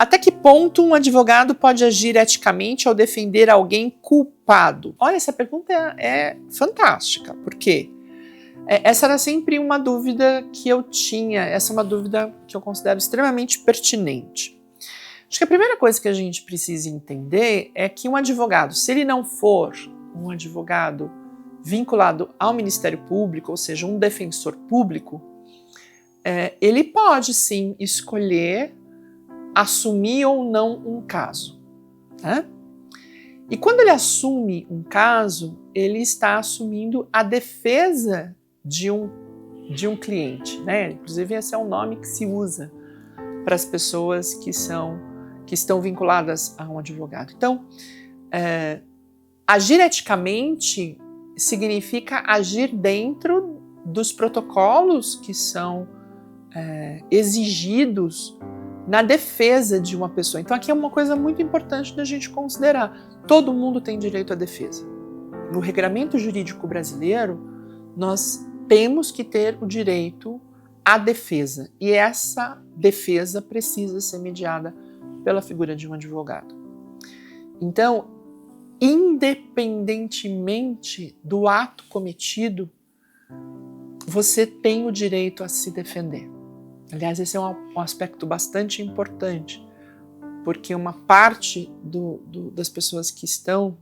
Até que ponto um advogado pode agir eticamente ao defender alguém culpado? Olha, essa pergunta é fantástica, porque essa era sempre uma dúvida que eu tinha, essa é uma dúvida que eu considero extremamente pertinente. Acho que a primeira coisa que a gente precisa entender é que um advogado, se ele não for um advogado vinculado ao Ministério Público, ou seja, um defensor público, ele pode sim escolher assumir ou não um caso, né? E quando ele assume um caso, ele está assumindo a defesa de um cliente, né? Inclusive esse é o nome que se usa para as pessoas que estão vinculadas a um advogado. Então, agir eticamente significa agir dentro dos protocolos que são exigidos na defesa de uma pessoa. Então aqui é uma coisa muito importante da gente considerar. Todo mundo tem direito à defesa. No regramento jurídico brasileiro, nós temos que ter o direito à defesa. E essa defesa precisa ser mediada pela figura de um advogado. Então, independentemente do ato cometido, você tem o direito a se defender. Aliás, esse é um aspecto bastante importante, porque uma parte das pessoas que estão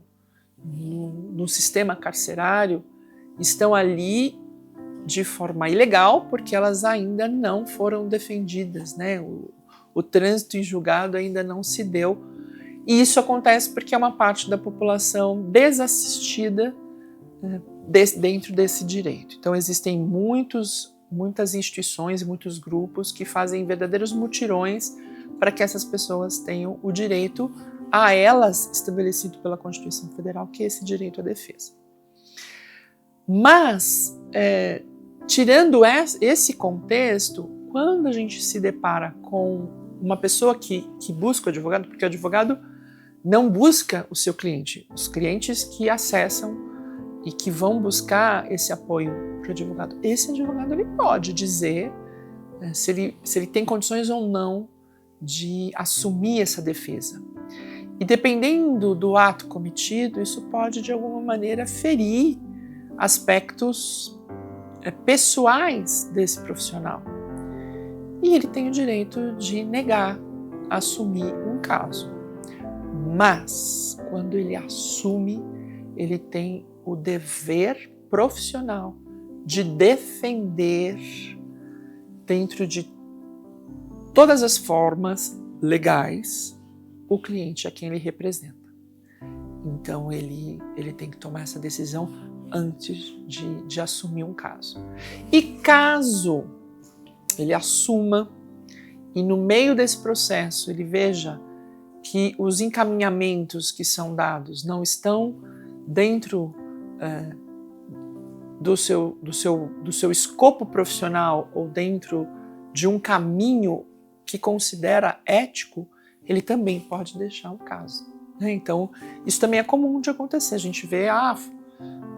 no sistema carcerário estão ali de forma ilegal, porque elas ainda não foram defendidas, né? O trânsito em julgado ainda não se deu. E isso acontece porque é uma parte da população desassistida dentro desse direito. Então existem muitas instituições, muitos grupos que fazem verdadeiros mutirões para que essas pessoas tenham o direito a elas estabelecido pela Constituição Federal, que é esse direito à defesa. Mas, tirando esse contexto, quando a gente se depara com uma pessoa que busca o advogado, porque o advogado não busca o seu cliente, os clientes que acessam e que vão buscar esse apoio para o advogado, esse advogado ele pode dizer se ele tem condições ou não de assumir essa defesa. E dependendo do ato cometido, isso pode de alguma maneira ferir aspectos pessoais desse profissional. E ele tem o direito de negar assumir um caso. Mas, quando ele assume, ele tem o dever profissional de defender dentro de todas as formas legais o cliente a quem ele representa. Então ele tem que tomar essa decisão antes de assumir um caso. E caso ele assuma e no meio desse processo ele veja que os encaminhamentos que são dados não estão dentro do seu escopo profissional ou dentro de um caminho que considera ético, ele também pode deixar o caso. Né? Então, isso também é comum de acontecer. A gente vê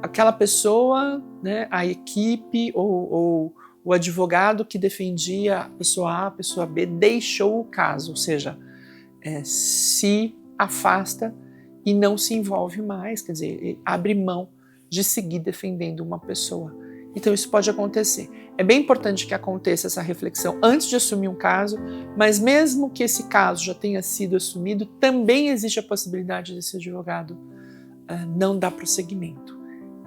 aquela pessoa, né, a equipe ou o advogado que defendia a pessoa A, a pessoa B, deixou o caso, ou seja, se afasta e não se envolve mais, quer dizer, abre mão de seguir defendendo uma pessoa. Então isso pode acontecer. É bem importante que aconteça essa reflexão antes de assumir um caso, mas mesmo que esse caso já tenha sido assumido, também existe a possibilidade desse advogado não dar prosseguimento.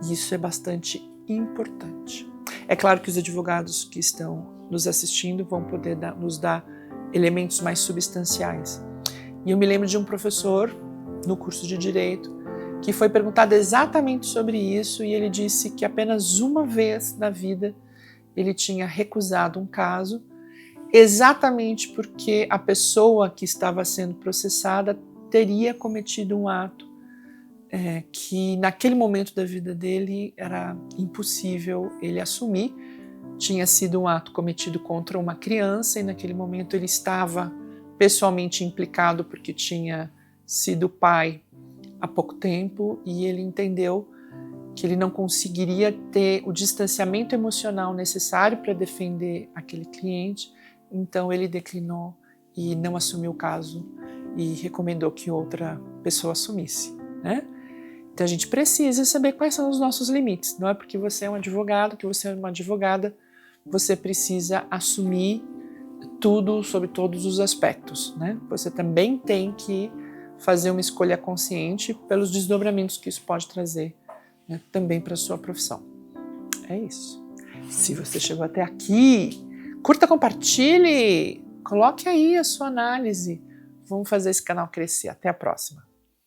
E isso é bastante importante. É claro que os advogados que estão nos assistindo vão poder nos dar elementos mais substanciais. E eu me lembro de um professor no curso de Direito que foi perguntado exatamente sobre isso e ele disse que apenas uma vez na vida ele tinha recusado um caso, exatamente porque a pessoa que estava sendo processada teria cometido um ato que naquele momento da vida dele era impossível ele assumir. Tinha sido um ato cometido contra uma criança e naquele momento ele estava pessoalmente implicado porque tinha sido pai há pouco tempo e ele entendeu que ele não conseguiria ter o distanciamento emocional necessário para defender aquele cliente, então ele declinou e não assumiu o caso e recomendou que outra pessoa assumisse, né? Então a gente precisa saber quais são os nossos limites. Não é porque você é um advogado, que você é uma advogada, você precisa assumir tudo sobre todos os aspectos, né? Você também tem que fazer uma escolha consciente pelos desdobramentos que isso pode trazer, né, também para a sua profissão. É isso. Se você chegou até aqui, curta, compartilhe, coloque aí a sua análise. Vamos fazer esse canal crescer. Até a próxima.